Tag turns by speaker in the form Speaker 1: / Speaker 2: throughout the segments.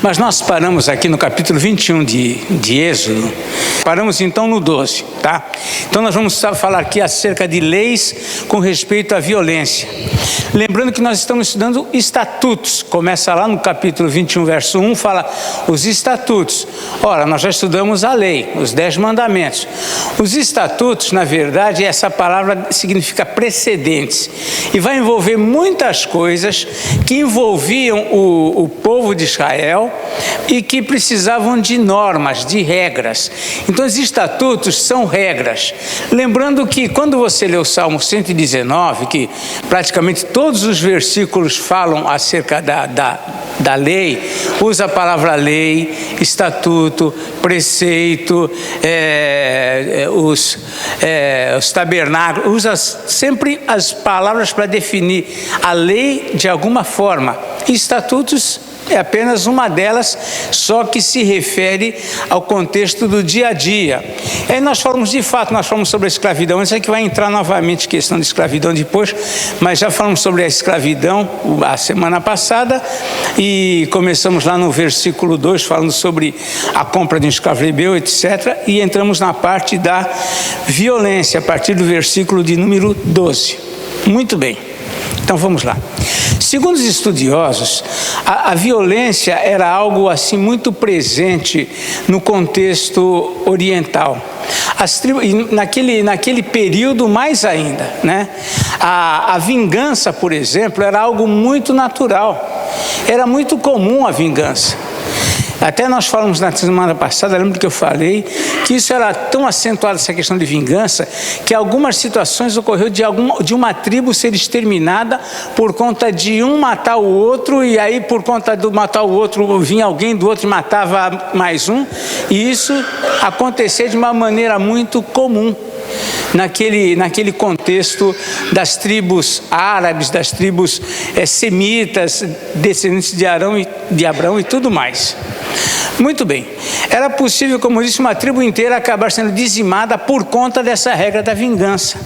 Speaker 1: Mas nós paramos aqui no capítulo 21 de Êxodo, paramos então no 12, tá? Então nós vamos falar aqui acerca de leis com respeito à violência. Lembrando que nós estamos estudando estatutos, começa lá no capítulo 21, verso 1, fala os estatutos. Ora, nós já estudamos a lei, os 10 mandamentos. Os estatutos, na verdade, essa palavra significa precedentes, e vai envolver muitas coisas que envolviam o povo de Israel e que precisavam de normas, de regras. Então, os estatutos são regras. Lembrando que quando você lê o Salmo 119, que praticamente todos os versículos falam acerca da lei, usa a palavra lei, estatuto, preceito, os tabernáculos, usa sempre as palavras para definir a lei de alguma forma. Estatutos é apenas uma delas, só que se refere ao contexto do dia a dia. Aí nós falamos nós falamos sobre a escravidão, antes é que vai entrar novamente questão de escravidão depois, mas já falamos sobre a escravidão a semana passada, e começamos lá no versículo 2, falando sobre a compra de um escravo plebeu, etc., e entramos na parte da violência, a partir do versículo de número 12. Muito bem, então vamos lá. Segundo os estudiosos, a violência era algo assim muito presente no contexto oriental. Naquele período mais ainda, né? A vingança, por exemplo, era algo muito natural. Era muito comum a vingança. Até nós falamos na semana passada, lembro que eu falei, que isso era tão acentuado, essa questão de vingança, que algumas situações ocorreu de uma tribo ser exterminada por conta de um matar o outro, e aí por conta de matar o outro, vinha alguém do outro e matava mais um, e isso acontecia de uma maneira muito comum. Naquele contexto das tribos árabes, das tribos semitas, descendentes de Abraão e tudo mais. Muito bem, era possível, como eu disse, uma tribo inteira acabar sendo dizimada por conta dessa regra da vingança.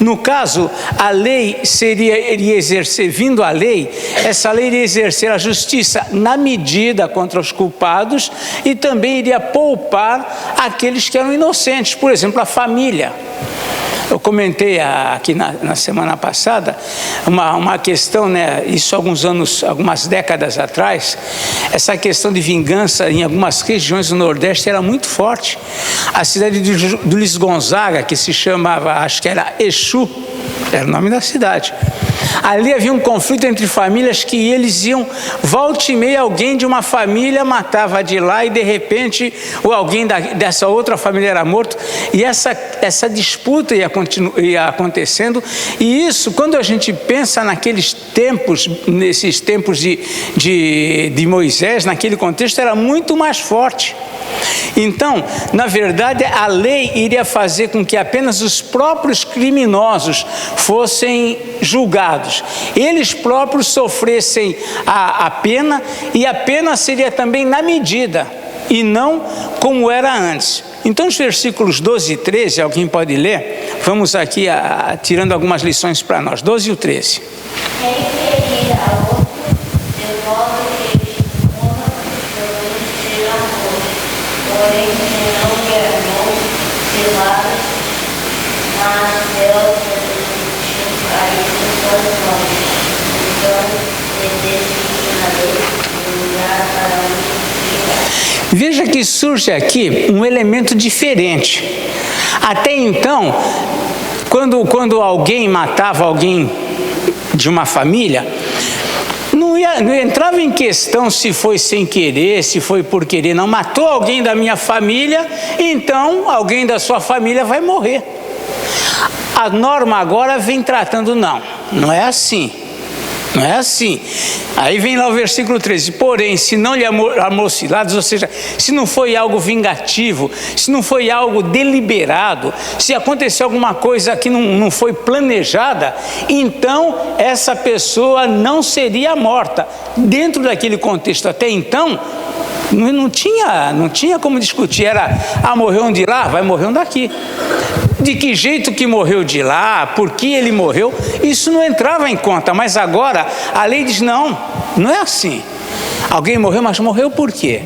Speaker 1: No caso, a lei iria exercer, vindo a lei, essa lei iria exercer a justiça na medida contra os culpados e também iria poupar aqueles que eram inocentes, por exemplo, a família. Eu comentei aqui na semana passada uma questão, né, isso algumas décadas atrás, essa questão de vingança em algumas regiões do Nordeste era muito forte. A cidade de Luiz Gonzaga, que se chamava, acho que era Exu, era o nome da cidade. Ali havia um conflito entre famílias que eles iam, volta e meia, alguém de uma família matava de lá e de repente alguém dessa outra família era morto, e essa disputa ia acontecendo. E isso, quando a gente pensa nesses tempos de Moisés, naquele contexto era muito mais forte. Então, na verdade, a lei iria fazer com que apenas os próprios criminosos fossem julgados, eles próprios sofressem a pena, e a pena seria também na medida, e não como era antes. Então, os versículos 12 e 13, alguém pode ler? Vamos aqui tirando algumas lições para nós. 12 e o 13.
Speaker 2: Quem ferir a outro, de modo que uma seja morto, porém se não lhe amou, se lava, mas Deus permitiu cair suas mãos. Então, existe na lei um lugar para onde.
Speaker 1: Veja que surge aqui um elemento diferente. Até então, quando alguém matava alguém de uma família, não entrava em questão se foi sem querer, se foi por querer. Não, matou alguém da minha família, então alguém da sua família vai morrer. A norma agora vem tratando, não é assim. Não é assim. Aí vem lá o versículo 13. Porém, se não lhe amou cilados, ou seja, se não foi algo vingativo, se não foi algo deliberado, se aconteceu alguma coisa que não foi planejada, então essa pessoa não seria morta. Dentro daquele contexto até então, não tinha como discutir. Era, morreu um de lá, vai morrer um daqui. De que jeito que morreu de lá, por que ele morreu, isso não entrava em conta. Mas agora a lei diz não é assim. Alguém morreu, mas morreu por quê?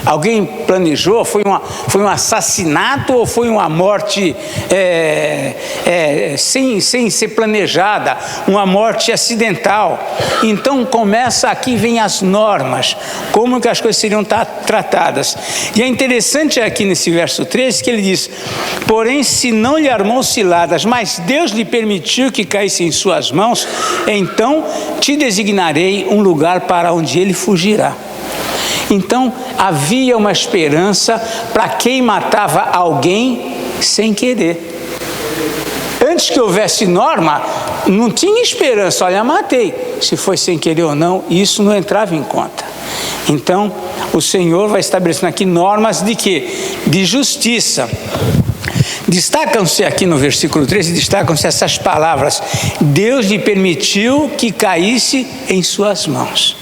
Speaker 1: Alguém planejou? Foi um assassinato ou foi uma morte sem ser planejada, uma morte acidental? Então começa aqui, vem as normas, como que as coisas seriam tratadas. E é interessante aqui nesse verso 13 que ele diz: porém, se não lhe armou ciladas, mas Deus lhe permitiu que caísse em suas mãos, então te designarei um lugar para onde ele fugirá. Então havia uma esperança para quem matava alguém sem querer. Antes que houvesse norma, não tinha esperança. Olha, matei. Se foi sem querer ou não, isso não entrava em conta. Então o Senhor vai estabelecendo aqui normas de quê? De justiça. Destacam-se aqui no versículo 13, destacam-se essas palavras: Deus lhe permitiu que caísse em suas mãos.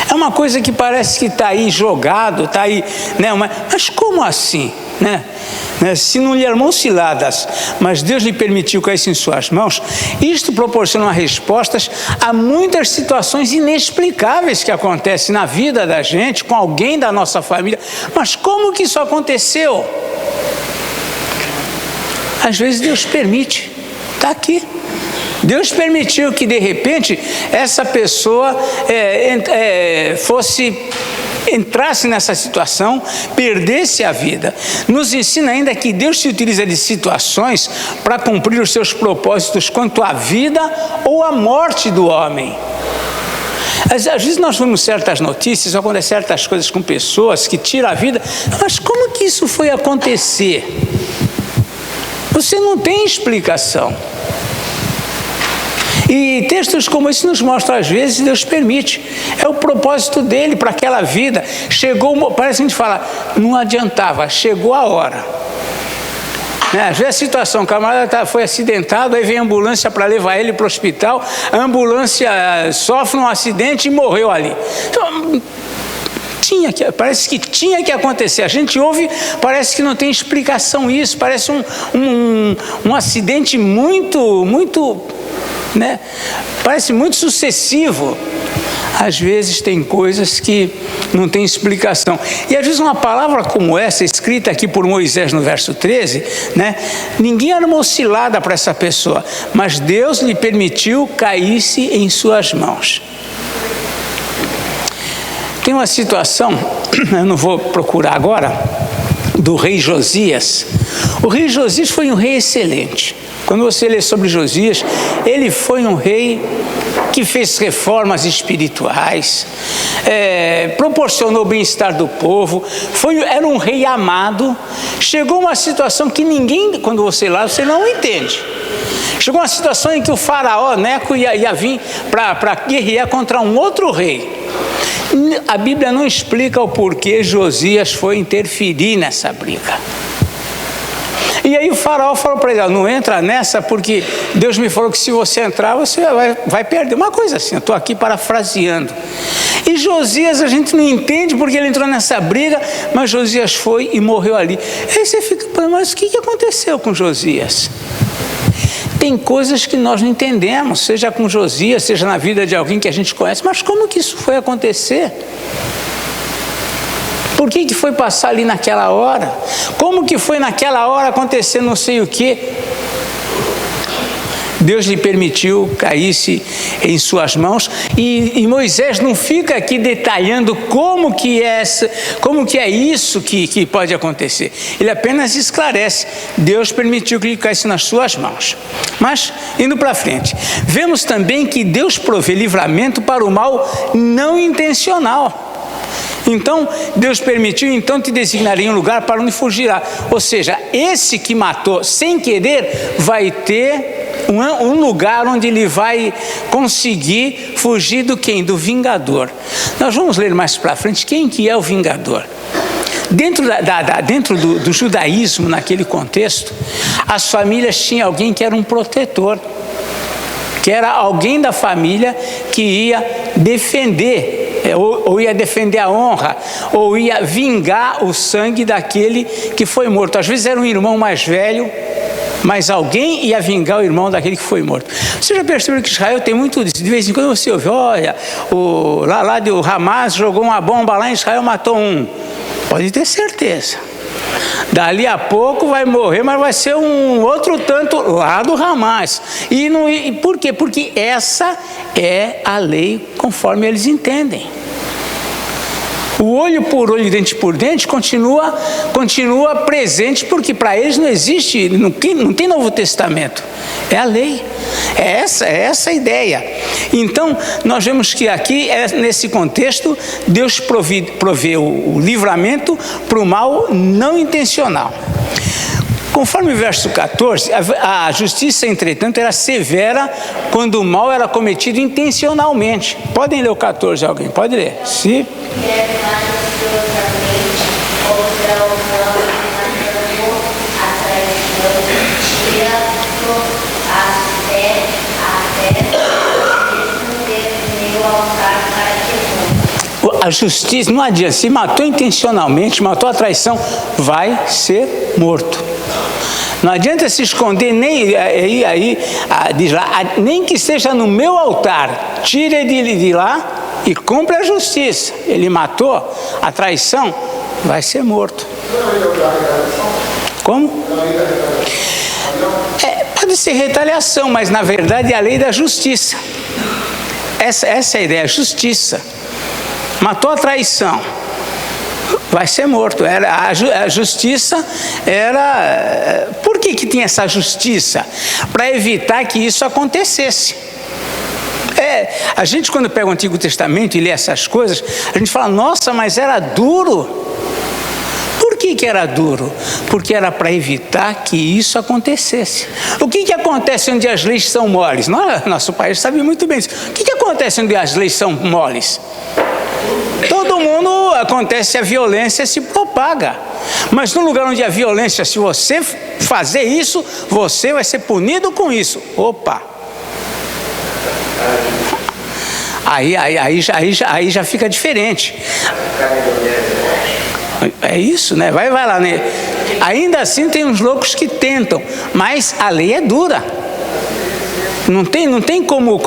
Speaker 1: É uma coisa que parece que está aí jogado, está aí, né? Mas como assim, né? Se não lhe armou ciladas, mas Deus lhe permitiu cair em suas mãos, isto proporciona respostas a muitas situações inexplicáveis que acontecem na vida da gente, com alguém da nossa família. Mas como que isso aconteceu? Às vezes Deus permite, está aqui. Deus permitiu que de repente essa pessoa entrasse nessa situação, perdesse a vida. Nos ensina ainda que Deus se utiliza de situações para cumprir os seus propósitos quanto à vida ou à morte do homem. Às vezes nós vemos certas notícias, acontecem certas coisas com pessoas que tiram a vida, mas como que isso foi acontecer? Você não tem explicação. E textos como esse nos mostram, às vezes, Deus permite. É o propósito dele para aquela vida. Chegou, parece que a gente fala, não adiantava, chegou a hora. Às vezes a situação, o camarada foi acidentado, aí vem a ambulância para levar ele para o hospital, a ambulância sofre um acidente e morreu ali. Então, parece que tinha que acontecer. A gente ouve, parece que não tem explicação isso, parece um acidente muito, né? Parece muito sucessivo. Às vezes tem coisas que não tem explicação. E às vezes uma palavra como essa, escrita aqui por Moisés no verso 13, né? Ninguém armou cilada para essa pessoa, mas Deus lhe permitiu caísse em suas mãos. Tem uma situação, eu não vou procurar agora, do rei Josias. O rei Josias foi um rei excelente. Quando você lê sobre Josias, ele foi um rei que fez reformas espirituais, proporcionou o bem-estar do povo, era um rei amado. Chegou uma situação que ninguém, quando você lê, você não entende. Chegou uma situação em que o faraó Neco ia vir para guerrear contra um outro rei. A Bíblia não explica o porquê Josias foi interferir nessa briga. E aí o faraó falou para ele: não entra nessa, porque Deus me falou que se você entrar, você vai perder. Uma coisa assim, eu estou aqui parafraseando. E Josias, a gente não entende porque ele entrou nessa briga, mas Josias foi e morreu ali. Aí você fica, mas o que aconteceu com Josias? Tem coisas que nós não entendemos, seja com Josias, seja na vida de alguém que a gente conhece, mas como que isso foi acontecer? Por que foi passar ali naquela hora? Como que foi naquela hora acontecer não sei o quê? Deus lhe permitiu caísse em suas mãos, e Moisés não fica aqui detalhando como que é isso que pode acontecer. Ele apenas esclarece: Deus permitiu que ele caísse nas suas mãos. Mas, indo para frente, vemos também que Deus provê livramento para o mal não intencional. Então, Deus permitiu, então te designarei um lugar para onde fugirá. Ou seja, esse que matou sem querer vai ter um lugar onde ele vai conseguir fugir do quem? Do vingador. Nós vamos ler mais para frente quem que é o vingador. Dentro do judaísmo, naquele contexto, as famílias tinham alguém que era um protetor, que era alguém da família que ia defender, ou ia defender a honra, ou ia vingar o sangue daquele que foi morto. Às vezes era um irmão mais velho, mas alguém ia vingar o irmão daquele que foi morto. Você já percebeu que Israel tem muito disso? De vez em quando você ouve, olha, lá do Hamas jogou uma bomba lá em Israel, matou um. Pode ter certeza. Dali a pouco vai morrer, mas vai ser um outro tanto lá do Hamas. E por quê? Porque essa é a lei conforme eles entendem. O olho por olho, dente por dente continua presente, porque para eles não existe, não tem Novo Testamento. É a lei. É essa a ideia. Então, nós vemos que aqui, nesse contexto, Deus provê o livramento para o mal não intencional. Conforme o verso 14, a justiça, entretanto, era severa quando o mal era cometido intencionalmente. Podem ler o 14, alguém? Pode ler. Sim. A justiça, não adianta, se matou intencionalmente, matou a traição, vai ser morto. Não adianta se esconder, diz lá, nem que seja no meu altar, tire ele de lá e cumpra a justiça. Ele matou a traição, vai ser morto. Como? Pode ser retaliação, mas na verdade é a lei da justiça. Essa é a ideia, a justiça. Matou a traição, vai ser morto. A justiça era... Por que tinha essa justiça? Para evitar que isso acontecesse. A gente, quando pega o Antigo Testamento e lê essas coisas, a gente fala, nossa, mas era duro. Por que era duro? Porque era para evitar que isso acontecesse. O que acontece onde as leis são moles? Nosso país sabe muito bem isso. O que acontece onde as leis são moles? Todo mundo, acontece, a violência se propaga. Mas no lugar onde há violência, se você fazer isso, você vai ser punido com isso. Opa! Aí já fica diferente. É isso, né? Vai lá, né? Ainda assim tem uns loucos que tentam, mas a lei é dura. Não tem como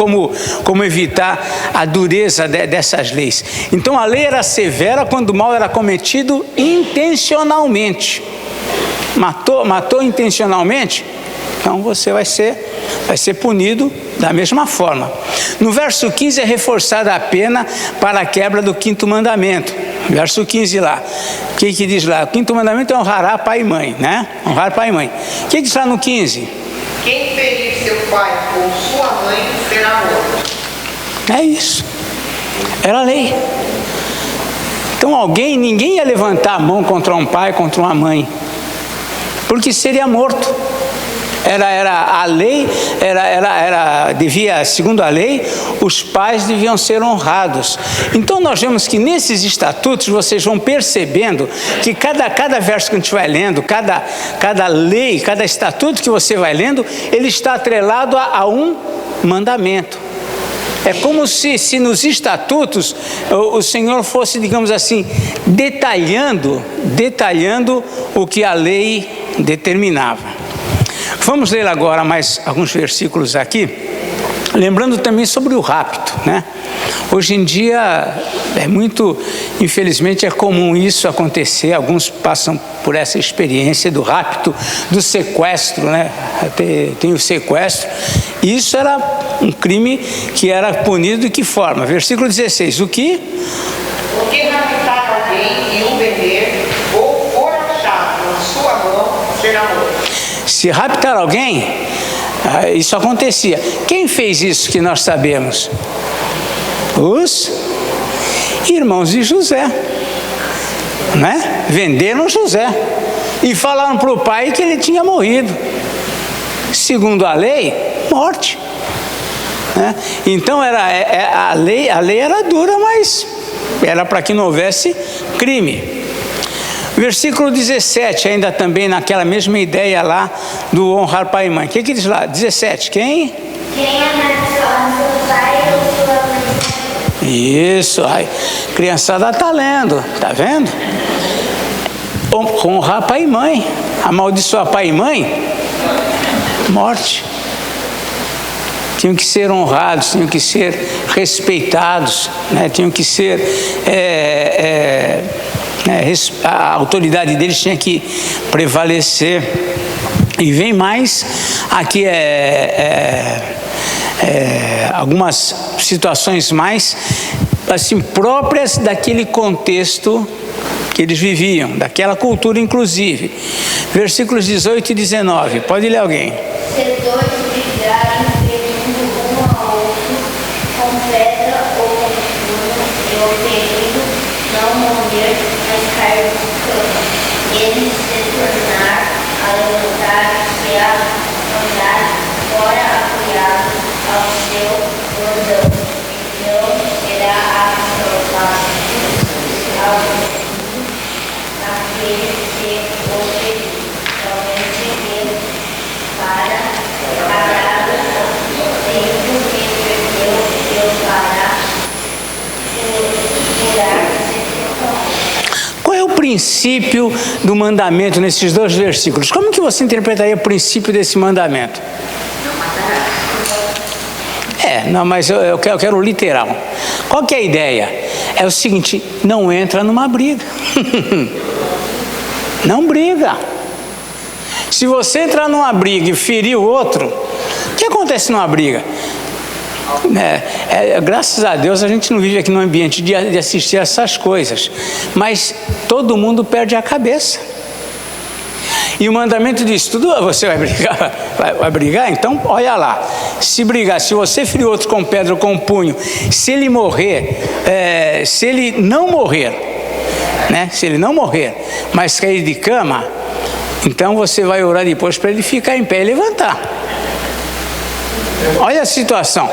Speaker 1: evitar a dureza dessas leis. Então a lei era severa quando o mal era cometido intencionalmente. Matou intencionalmente? Então você vai ser punido da mesma forma. No verso 15 é reforçada a pena para a quebra do 5º mandamento. Verso 15 lá. O que diz lá? O 5º mandamento é honrar pai e mãe, né? Honrar pai e mãe. O que diz lá no 15?
Speaker 3: Quem ferir seu pai ou sua mãe será morto.
Speaker 1: É isso. Era a lei. Então ninguém ia levantar a mão contra um pai, contra uma mãe, porque seria morto. Era a lei, segundo a lei, os pais deviam ser honrados. Então nós vemos que nesses estatutos vocês vão percebendo que cada verso que a gente vai lendo, cada lei, cada estatuto que você vai lendo, ele está atrelado a um mandamento. É como se nos estatutos o Senhor fosse, digamos assim, detalhando o que a lei determinava. Vamos ler agora mais alguns versículos aqui, lembrando também sobre o rapto, né? Hoje em dia infelizmente é comum isso acontecer, alguns passam por essa experiência do rapto, do sequestro, né? Tem o sequestro, e isso era um crime que era punido de que forma? Versículo 16, o que raptar alguém e o vender ou for achado na sua mão será morto. Se raptar alguém, isso acontecia. Quem fez isso que nós sabemos? Os irmãos de José, né? Venderam José e falaram para o pai que ele tinha morrido. Segundo a lei, morte, né? Então a lei era dura, mas era para que não houvesse crime. Versículo 17, ainda também naquela mesma ideia lá do honrar pai e mãe. O que diz lá? 17, quem? Quem amaldiçoar seu pai ou sua mãe. Isso, criançada está lendo, está vendo? Honrar pai e mãe. Amaldiçoar pai e mãe morte. Tinham que ser honrados, tinham que ser respeitados, né? Tinham que ser... a autoridade deles tinha que prevalecer. E vem mais, aqui algumas situações mais assim, próprias daquele contexto que eles viviam, daquela cultura inclusive. Versículos 18 e 19, pode ler alguém?
Speaker 2: Se dois brigarem impedindo um ao outro com pedra ou com punho, e o ferido não morrer, mas cair no campo, ele se tornar a levantar-se a andar fora apoiado ao seu bordão, então será absolvado aquele que o feriu, somente ele para parar o tempo que perdeu Deus para curar-se.
Speaker 1: Qual é o princípio do mandamento nesses dois versículos? Como que você interpretaria o princípio desse mandamento? Não, mas eu quero o literal. Qual que é a ideia? É o seguinte, não entra numa briga. Não briga. Se você entrar numa briga e ferir o outro, o que acontece numa briga? Graças a Deus a gente não vive aqui num ambiente de assistir essas coisas, mas todo mundo perde a cabeça. E o mandamento diz, tudo você vai brigar, vai brigar? Então olha lá, se brigar, se você ferir outro com pedra ou com punho, se ele morrer, se ele não morrer, né? Se ele não morrer, mas cair de cama, então você vai orar depois para ele ficar em pé e levantar. Olha a situação.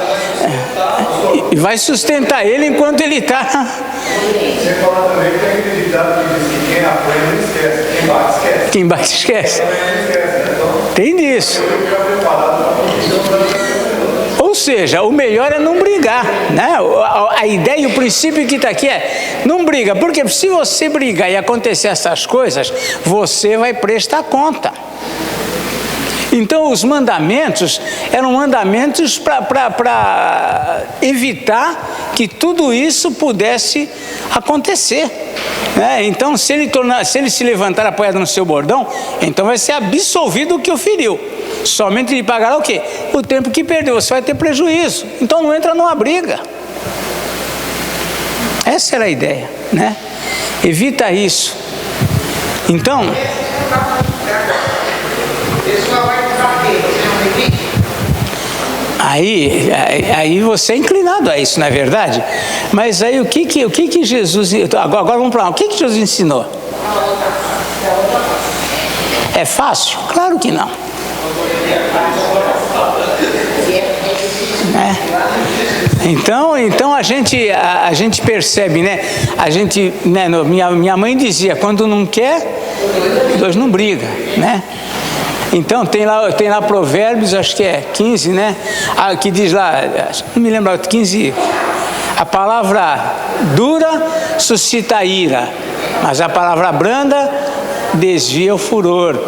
Speaker 1: E vai sustentar ele enquanto ele está.
Speaker 4: Você fala também que tem aquele ditado que diz que quem apanha não esquece, quem bate esquece.
Speaker 1: Quem bate esquece. Tem disso. Ou seja, o melhor é não brigar, né? A ideia e o princípio que está aqui é não briga, porque se você brigar e acontecer essas coisas, você vai prestar conta. Então os mandamentos eram mandamentos para evitar que tudo isso pudesse acontecer, né? Então se ele se levantar apoiado no seu bordão, então vai ser absolvido o que o feriu. Somente ele pagará o quê? O tempo que perdeu, você vai ter prejuízo. Então não entra numa briga. Essa era a ideia, né? Evita isso. Então... Aí você é inclinado a isso, não é verdade? Mas aí o que Jesus... Agora vamos para lá. O que Jesus ensinou? É fácil? Claro que não. Então a gente percebe, né? Minha mãe dizia, quando não quer, dois não brigam, né? Então tem lá Provérbios, acho que é 15, né? Que diz lá, não me lembro, 15, a palavra dura suscita ira, mas a palavra branda desvia o furor.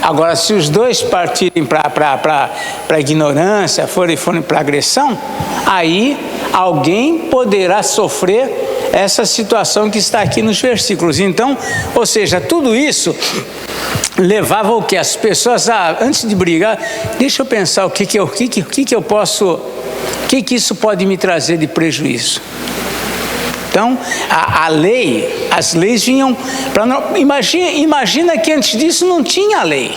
Speaker 1: Agora se os dois partirem para ignorância, forem para agressão, aí alguém poderá sofrer essa situação que está aqui nos versículos. Então, ou seja, tudo isso levava o que? As pessoas antes de brigar, deixa eu pensar o que eu posso, o que isso pode me trazer de prejuízo. Então, as leis vinham para... Imagina que antes disso não tinha lei.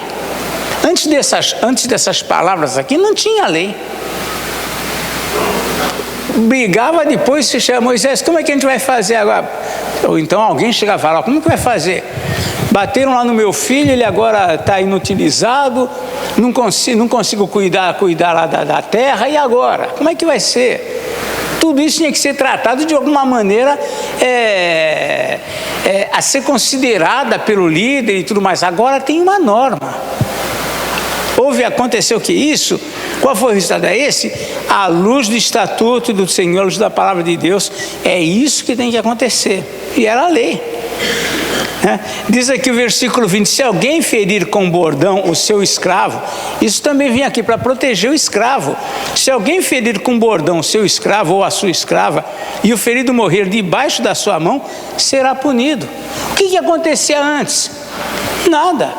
Speaker 1: Antes dessas palavras aqui, não tinha lei. Brigava, depois se chama Moisés, como é que a gente vai fazer agora? Ou então alguém chegava e falava, como que vai fazer? Bateram lá no meu filho, ele agora está inutilizado, não consigo cuidar lá da terra, e agora? Como é que vai ser? Tudo isso tinha que ser tratado de alguma maneira a ser considerada pelo líder e tudo mais. Agora tem uma norma. Aconteceu que isso, qual foi o resultado? É esse? À luz do estatuto do Senhor, à luz da palavra de Deus, é isso que tem que acontecer. E era a lei. Diz aqui o versículo 20, se alguém ferir com bordão o seu escravo, isso também vem aqui para proteger o escravo. Se alguém ferir com bordão o seu escravo ou a sua escrava, e o ferido morrer debaixo da sua mão, será punido. O que acontecia antes? Nada.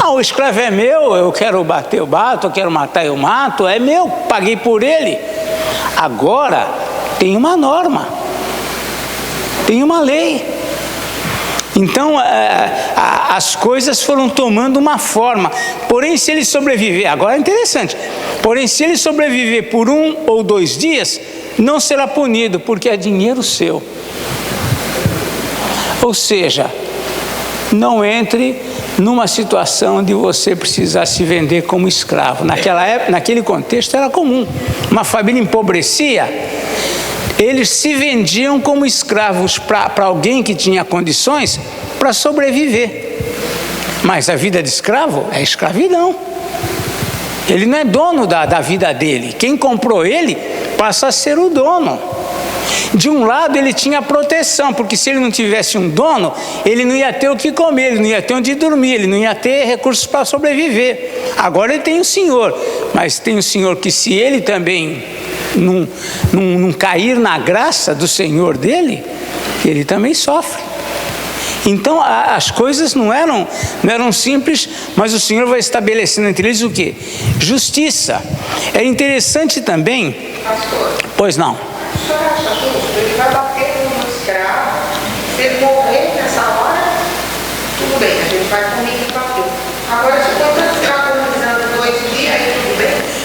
Speaker 1: O escravo é meu, eu quero bater, eu bato, eu quero matar, eu mato, é meu, paguei por ele. Agora tem uma norma, tem uma lei. Então as coisas foram tomando uma forma. Porém, se ele sobreviver, agora é interessante, porém se ele sobreviver por 1 ou 2 dias, não será punido, porque é dinheiro seu. Ou seja, não entre numa situação de você precisar se vender como escravo. Naquela época, naquele contexto era comum. Uma família empobrecia, eles se vendiam como escravos para alguém que tinha condições para sobreviver. Mas a vida de escravo é escravidão. Ele não é dono da vida dele. Quem comprou ele passa a ser o dono. De um lado ele tinha proteção, porque se ele não tivesse um dono, ele não ia ter o que comer, ele não ia ter onde dormir, ele não ia ter recursos para sobreviver. Agora ele tem o Senhor, mas tem o Senhor que, se ele também não cair na graça do Senhor dele, ele também sofre. Então as coisas não eram simples, mas o Senhor vai estabelecendo entre eles o quê? Justiça. É interessante também,
Speaker 3: Pastor,
Speaker 1: pois não.
Speaker 3: o senhor acha justo? Ele vai bater no escravo, se ele morrer nessa hora, tudo bem, a gente vai comigo e bateu. Agora, se o escravo agonizando 2 dias, aí tudo bem?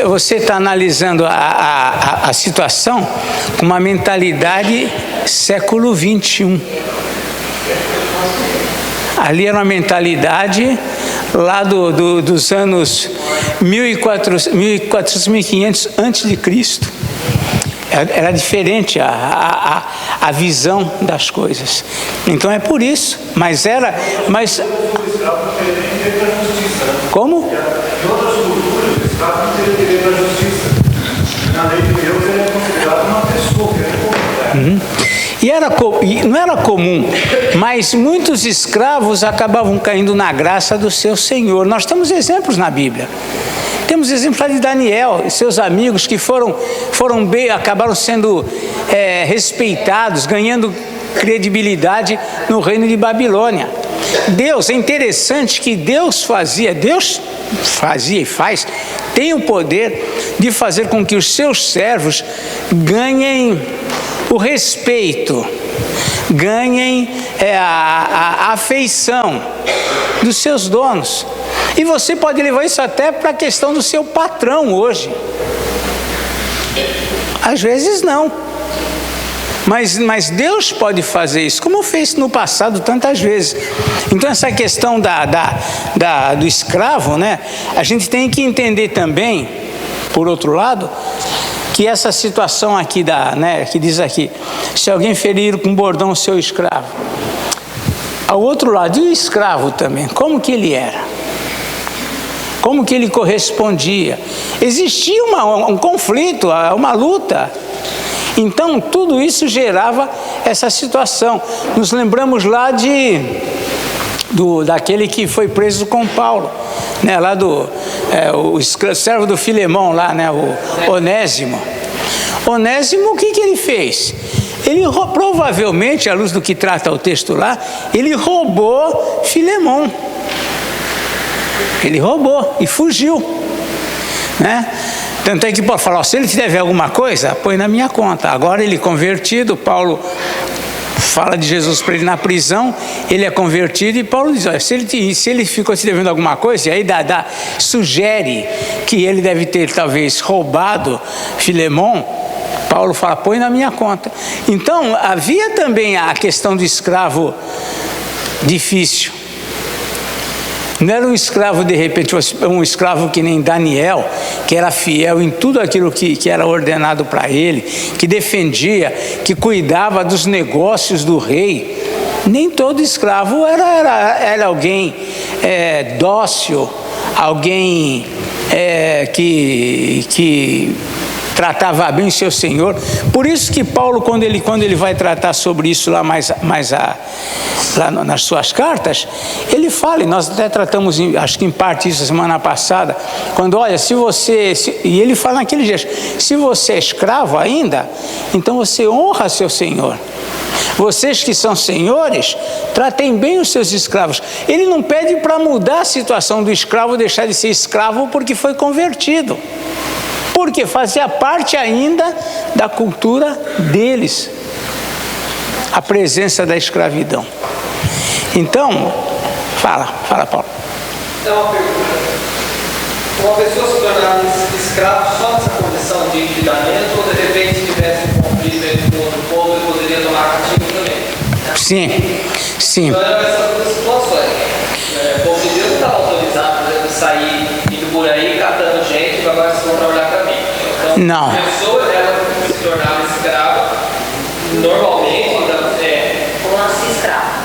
Speaker 1: Você está analisando a situação com uma mentalidade século 21. Ali era uma mentalidade lá dos anos 1400, 1400, 1500 antes de Cristo. Era diferente a visão das coisas. Então é por isso. Mas como?
Speaker 4: Em outras culturas, o escravo não teria direito à justiça. Na lei de Deus, ele é considerado uma pessoa, ele é como.
Speaker 1: E não era comum, mas muitos escravos acabavam caindo na graça do seu senhor. Nós temos exemplos na Bíblia. Temos exemplos lá de Daniel e seus amigos que foram bem, acabaram sendo respeitados, ganhando credibilidade no reino de Babilônia. É interessante que Deus fazia e faz, tem o poder de fazer com que os seus servos ganhem o respeito, ganhem a afeição dos seus donos. E você pode levar isso até para a questão do seu patrão hoje. Às vezes não. Mas Deus pode fazer isso, como fez no passado tantas vezes. Então essa questão do escravo, né? A gente tem que entender também, por outro lado, que essa situação aqui, que diz aqui, se alguém ferir com bordão o seu escravo. Ao outro lado, e o escravo também, como que ele era? Como que ele correspondia? Existia um conflito, uma luta. Então, tudo isso gerava essa situação. Nos lembramos lá daquele que foi preso com Paulo, né? Lá o servo do Filemão, lá, né? O Onésimo. Onésimo, o que ele fez? Ele provavelmente, à luz do que trata o texto lá, ele roubou Filemão. Ele roubou e fugiu, né? Tanto é que Paulo fala, se ele te dever alguma coisa, põe na minha conta. Agora ele convertido, Paulo fala de Jesus para ele na prisão, ele é convertido e Paulo diz, olha, se ele ficou te devendo alguma coisa, e aí sugere que ele deve ter talvez roubado Filemão, Paulo fala, põe na minha conta. Então havia também a questão do escravo difícil. Não era um escravo, de repente, um escravo que nem Daniel, que era fiel em tudo aquilo que era ordenado para ele, que defendia, que cuidava dos negócios do rei. Nem todo escravo era alguém dócil, alguém que tratava bem o seu senhor. Por isso que Paulo, quando ele vai tratar sobre isso lá lá nas suas cartas, ele fala, e nós até tratamos, acho que em parte isso semana passada, quando olha, e ele fala naquele gesto, se você é escravo ainda, então você honra seu senhor. Vocês que são senhores, tratem bem os seus escravos. Ele não pede para mudar a situação do escravo, deixar de ser escravo porque foi convertido. Porque fazia parte ainda da cultura deles, a presença da escravidão. Então, fala Paulo.
Speaker 5: Então, uma pergunta. Uma pessoa se tornar escravo só nessa condição de endividamento, ou de repente, se tivesse um conflito entre um outro povo, ele poderia tomar castigo também?
Speaker 1: Sim.
Speaker 5: Então, eram essas duas situações. O povo de Deus não estava autorizado, por exemplo, sair indo por aí, catando gente, e agora vocês vão trabalhar para mim. Então,
Speaker 1: não.
Speaker 5: A pessoa, ela se tornava escrava, normalmente,
Speaker 3: Ou nasce escravo.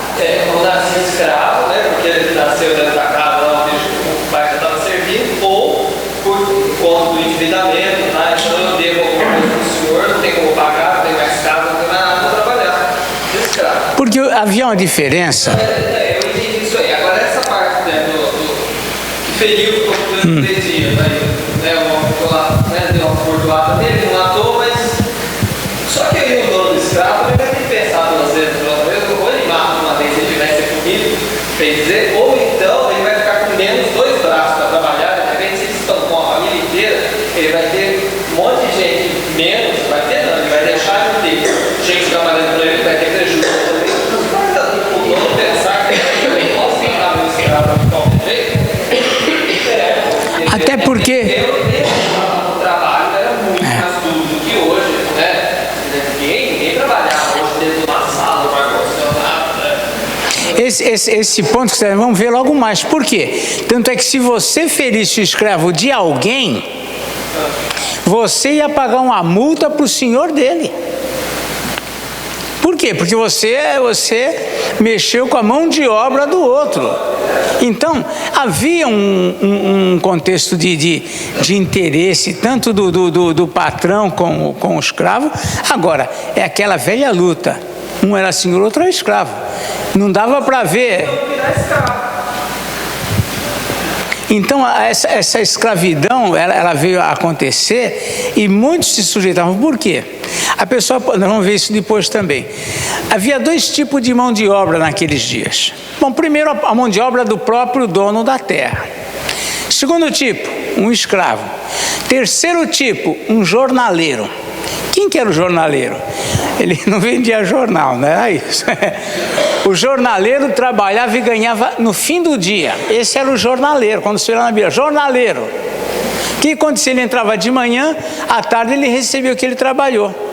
Speaker 5: ou nascia escravo, né, porque ele nasceu dentro da casa onde o pai já estava servindo, ou por conta do endividamento, tá? Então eu devo alguma coisa para o senhor, não tem como pagar, não tem mais casa, não tem mais nada para trabalhar. Escravo.
Speaker 1: Porque havia uma diferença.
Speaker 5: Eu entendi isso aí. Agora essa parte, né, que feriu por 3 dias, deu uma fordoada nele, não matou, mas só que aí o dono do escravo ele vai ter que pensar duas vezes, ou ele mata uma vez se ele tivesse comido, quer dizer, ou então ele vai ficar com menos 2 braços para trabalhar, de repente se eles estão com a família inteira, ele vai ter um monte de gente menos, vai ter não, ele vai deixar de ter gente trabalhando para ele, vai ter prejuízo também. O dono pensar que ele também pode ficar no escravo de qualquer jeito,
Speaker 1: Até porque
Speaker 5: o trabalho era muito mais duro do que hoje, né? Ninguém trabalhava hoje dentro de uma sala, do ar-condicionado, né?
Speaker 1: esse ponto que vamos ver logo mais. Por quê? Tanto é que se você ferisse o escravo de alguém, você ia pagar uma multa para o senhor dele. Por quê? Porque você mexeu com a mão de obra do outro. Então, havia um contexto de interesse, tanto do patrão com o escravo. Agora, é aquela velha luta. Um era senhor, outro era escravo. Não dava para ver. Então, essa escravidão, ela veio a acontecer e muitos se sujeitavam. Por quê? A pessoa, nós vamos ver isso depois também. Havia 2 tipos de mão de obra naqueles dias. Bom, primeiro, a mão de obra do próprio dono da terra. Segundo tipo, um escravo. Terceiro tipo, um jornaleiro. Quem que era o jornaleiro? Ele não vendia jornal, não era isso. O jornaleiro trabalhava e ganhava no fim do dia. Esse era o jornaleiro, quando você olha na Bíblia, jornaleiro. O que acontecia? Ele entrava de manhã, à tarde ele recebia o que ele trabalhou.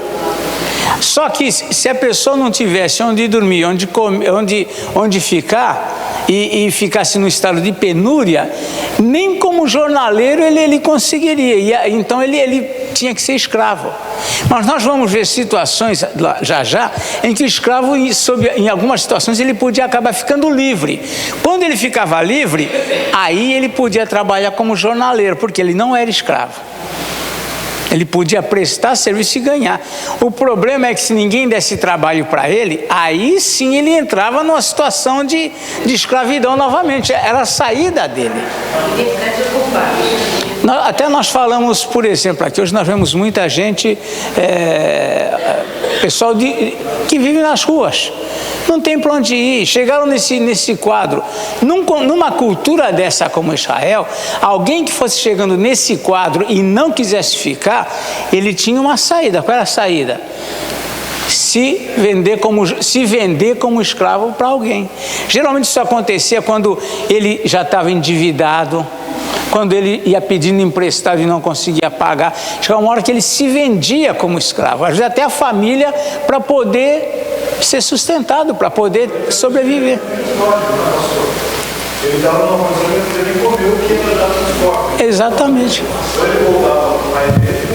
Speaker 1: Só que se a pessoa não tivesse onde dormir, onde comer, onde ficar, e ficasse no estado de penúria, nem como jornaleiro ele conseguiria. Então ele tinha que ser escravo. Mas nós vamos ver situações já em que o escravo, em algumas situações, ele podia acabar ficando livre. Quando ele ficava livre, aí ele podia trabalhar como jornaleiro, porque ele não era escravo. Ele podia prestar serviço e ganhar. O problema é que se ninguém desse trabalho para ele, aí sim ele entrava numa situação de escravidão novamente. Era a saída dele. Até nós falamos, por exemplo, aqui hoje nós vemos muita gente, pessoal que vive nas ruas. Não tem para onde ir. Chegaram nesse quadro. Numa cultura dessa como Israel, alguém que fosse chegando nesse quadro e não quisesse ficar, ele tinha uma saída. Qual era a saída? Se vender como escravo para alguém. Geralmente isso acontecia quando ele já estava endividado, quando ele ia pedindo emprestado e não conseguia pagar. Chegava uma hora que ele se vendia como escravo, às vezes até a família, para poder ser sustentado, para poder sobreviver.
Speaker 4: Ele estava numa posição que ele comeu o que ele dava nos corpos.
Speaker 1: Exatamente.
Speaker 4: Então ele voltava para o pai dele.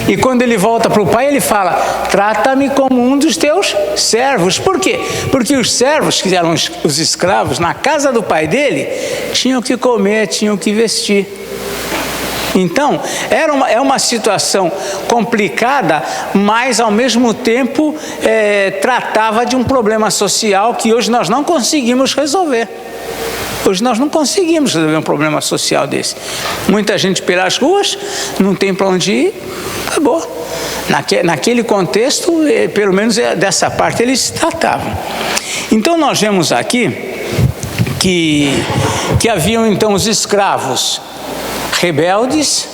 Speaker 1: E quando ele volta para o pai, ele fala: trata-me como um dos teus servos. Por quê? Porque os servos, que eram os escravos, na casa do pai dele, tinham que comer, tinham que vestir. Então, é uma situação complicada, mas ao mesmo tempo tratava de um problema social que hoje nós não conseguimos resolver. Hoje nós não conseguimos resolver um problema social desse. Muita gente pelas ruas, não tem para onde ir, acabou. Naquele contexto, pelo menos dessa parte, eles tratavam. Então nós vemos aqui que haviam então os escravos rebeldes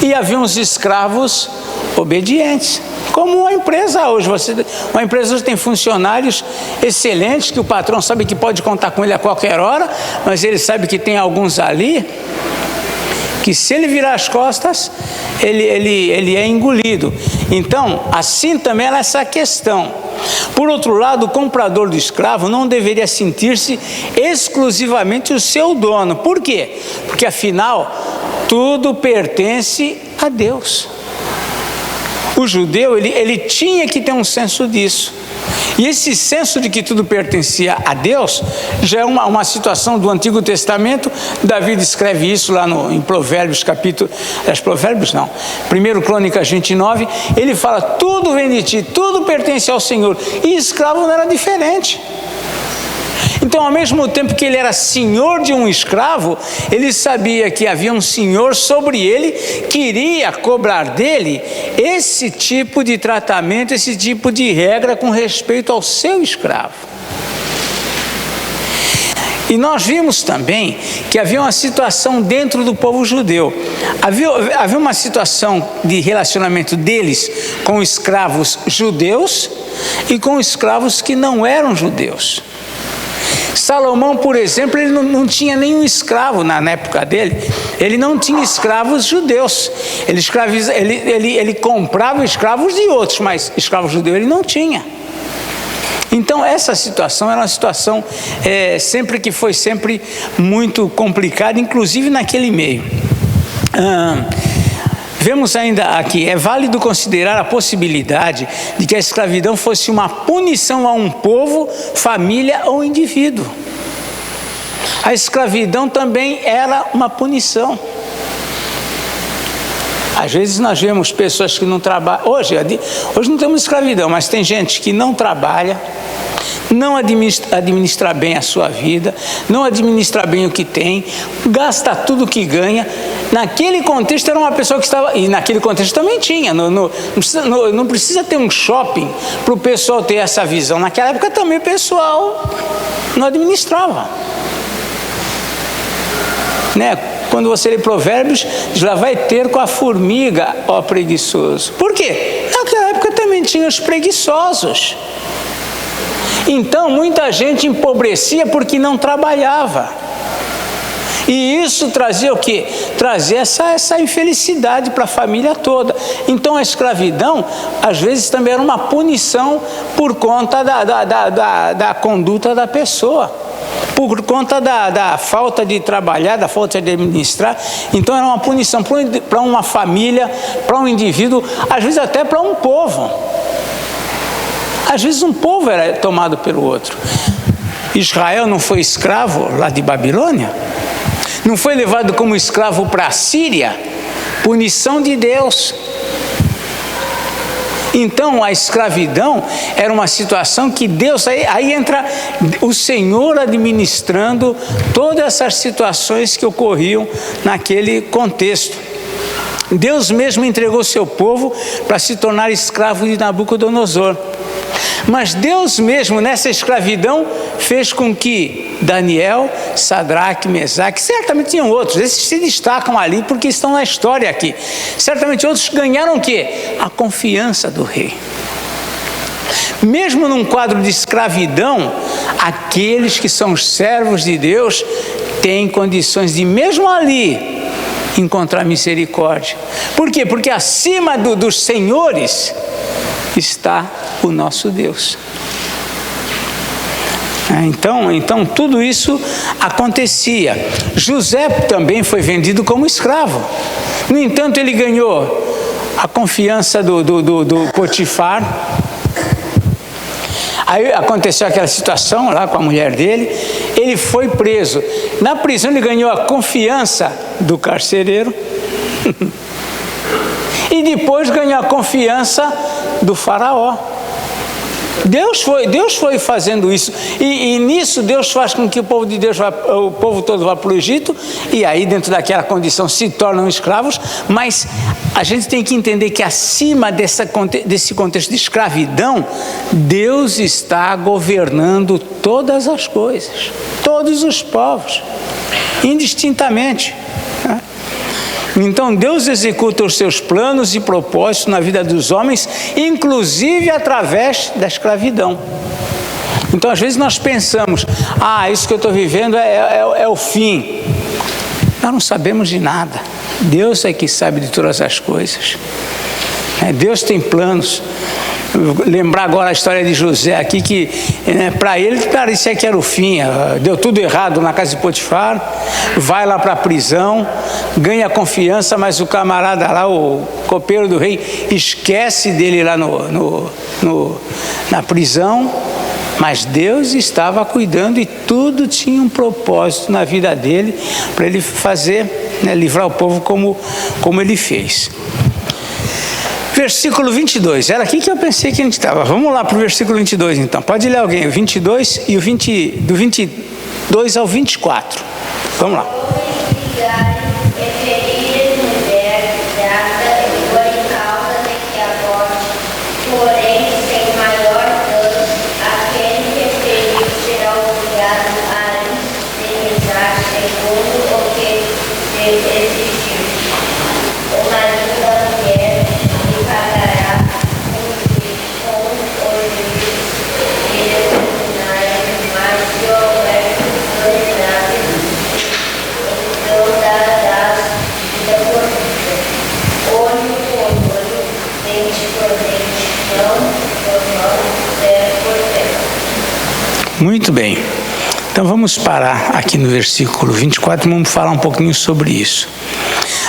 Speaker 1: e haviam os escravos obedientes. Como uma empresa hoje, uma empresa hoje tem funcionários excelentes, que o patrão sabe que pode contar com ele a qualquer hora, mas ele sabe que tem alguns ali, que se ele virar as costas, ele é engolido. Então, assim também era essa questão. Por outro lado, o comprador do escravo não deveria sentir-se exclusivamente o seu dono. Por quê? Porque afinal, tudo pertence a Deus. O judeu, ele tinha que ter um senso disso. E esse senso de que tudo pertencia a Deus, já é uma situação do Antigo Testamento. Davi escreve isso lá em Provérbios, Provérbios não, 1 Crônicas 29, ele fala, tudo vem de ti, tudo pertence ao Senhor. E escravo não era diferente. Então, ao mesmo tempo que ele era senhor de um escravo, ele sabia que havia um senhor sobre ele que iria cobrar dele esse tipo de tratamento, esse tipo de regra com respeito ao seu escravo. E nós vimos também que havia uma situação dentro do povo judeu. Havia uma situação de relacionamento deles com escravos judeus e com escravos que não eram judeus. Salomão, por exemplo, ele não tinha nenhum escravo na época dele, ele não tinha escravos judeus, ele comprava escravos de outros, mas escravo judeu ele não tinha. Então essa situação era uma situação que foi sempre muito complicada, inclusive naquele meio. Vemos ainda aqui, é válido considerar a possibilidade de que a escravidão fosse uma punição a um povo, família ou indivíduo. A escravidão também era uma punição. Às vezes nós vemos pessoas que não trabalham, hoje não temos escravidão, mas tem gente que não trabalha, não administra bem a sua vida, não administra bem o que tem, gasta tudo o que ganha. Naquele contexto era uma pessoa que estava, e naquele contexto também tinha, não precisa ter um shopping para o pessoal ter essa visão. Naquela época também o pessoal não administrava. Quando você lê Provérbios, já vai ter com a formiga, ó preguiçoso. Por quê? Naquela época também tinha os preguiçosos. Então, muita gente empobrecia porque não trabalhava. E isso trazia o quê? Trazia essa infelicidade para a família toda. Então, a escravidão, às vezes, também era uma punição por conta da conduta da pessoa. Por conta da falta de trabalhar, da falta de administrar. Então, era uma punição para uma família, para um indivíduo, às vezes até para um povo. Às vezes um povo era tomado pelo outro. Israel não foi escravo lá de Babilônia? Não foi levado como escravo para a Síria? Punição de Deus. Então a escravidão era uma situação que Deus, aí entra o Senhor administrando todas essas situações que ocorriam naquele contexto. Deus mesmo entregou seu povo para se tornar escravo de Nabucodonosor. Mas Deus mesmo nessa escravidão fez com que Daniel, Sadraque, Mesaque, certamente tinham outros, esses se destacam ali porque estão na história aqui. Certamente outros ganharam o quê? A confiança do rei. Mesmo num quadro de escravidão, aqueles que são os servos de Deus têm condições de, mesmo ali, encontrar misericórdia. Por quê? Porque acima dos senhores está o nosso Deus. Então tudo isso acontecia. José também foi vendido como escravo. No entanto, ele ganhou a confiança do Potifar. Aí aconteceu aquela situação lá com a mulher dele, ele foi preso. Na prisão ele ganhou a confiança do carcereiro. E depois ganhou a confiança do faraó. Deus foi fazendo isso, e nisso Deus faz com que o povo de Deus, o povo todo vá para o Egito, e aí dentro daquela condição se tornam escravos, mas a gente tem que entender que acima desse contexto de escravidão, Deus está governando todas as coisas, todos os povos, indistintamente, né? Então Deus executa os seus planos e propósitos na vida dos homens, inclusive através da escravidão. Então às vezes nós pensamos, isso que eu estou vivendo é o fim. Nós não sabemos de nada. Deus é que sabe de todas as coisas. Deus tem planos. Lembrar agora a história de José aqui, que para ele parecia que era o fim, deu tudo errado na casa de Potifar, vai lá para a prisão, ganha confiança, mas o camarada lá, o copeiro do rei, esquece dele lá na prisão, mas Deus estava cuidando e tudo tinha um propósito na vida dele, para ele fazer, livrar o povo como ele fez. Versículo 22, era aqui que eu pensei que a gente estava. Vamos lá para o versículo 22 então. Pode ler alguém, o 22 e do 22 ao 24. Vamos lá. Muito bem, então vamos parar aqui no versículo 24 e vamos falar um pouquinho sobre isso.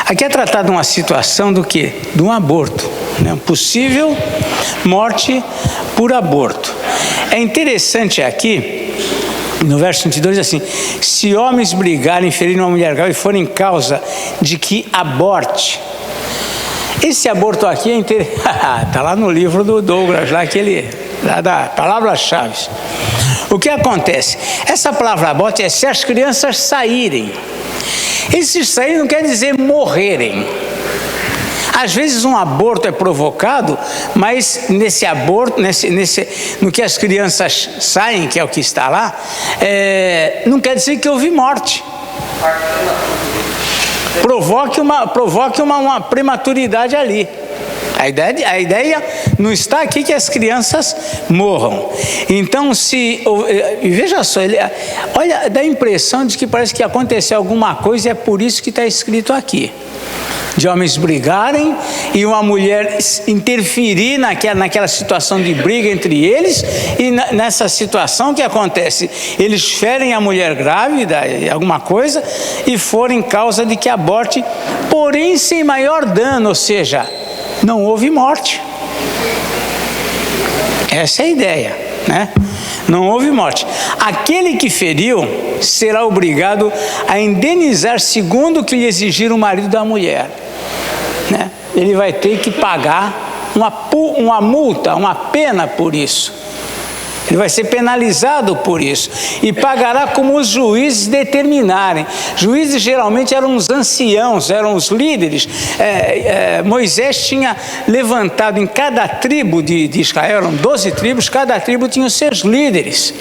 Speaker 1: Aqui é tratado uma situação do quê? De um aborto, possível morte por aborto. É interessante aqui, no verso 22, assim: se homens brigarem, ferirem uma mulher grávida e forem causa de que aborte. Esse aborto aqui é interessante, está lá no livro do Douglas, lá da palavra-chave. O que acontece? Essa palavra aborto é se as crianças saírem. Esse sair não quer dizer morrerem. Às vezes um aborto é provocado, mas nesse aborto, no que as crianças saem, que é o que está lá, não quer dizer que houve morte. Provoque uma prematuridade ali. A ideia não está aqui que as crianças morram. Então, veja só, olha, dá a impressão de que parece que aconteceu alguma coisa e é por isso que está escrito aqui. De homens brigarem e uma mulher interferir naquela situação de briga entre eles, e nessa situação que acontece, eles ferem a mulher grávida, alguma coisa, e forem causa de que aborte, porém sem maior dano, ou seja, não houve morte. Essa é a ideia, Não houve morte. Aquele que feriu será obrigado a indenizar segundo o que lhe exigir o marido da mulher. Ele vai ter que pagar uma multa, uma pena por isso. Ele vai ser penalizado por isso e pagará como os juízes determinarem. Juízes geralmente eram os anciãos, eram os líderes. Moisés tinha levantado em cada tribo de Israel, eram 12 tribos, cada tribo tinha os seus líderes.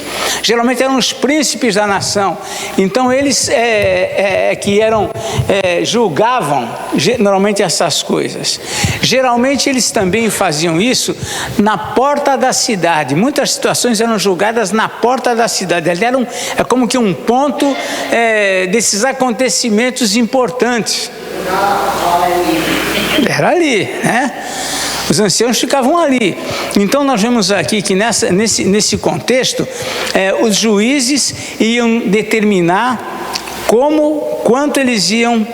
Speaker 1: Geralmente eram os príncipes da nação. Então eles que julgavam normalmente essas coisas. Geralmente eles também faziam isso na porta da cidade. Muitas situações eram julgadas na porta da cidade. É como que um ponto desses acontecimentos importantes. Era ali, Os anciãos ficavam ali. Então nós vemos aqui que nesse contexto, os juízes iam determinar quanto eles iam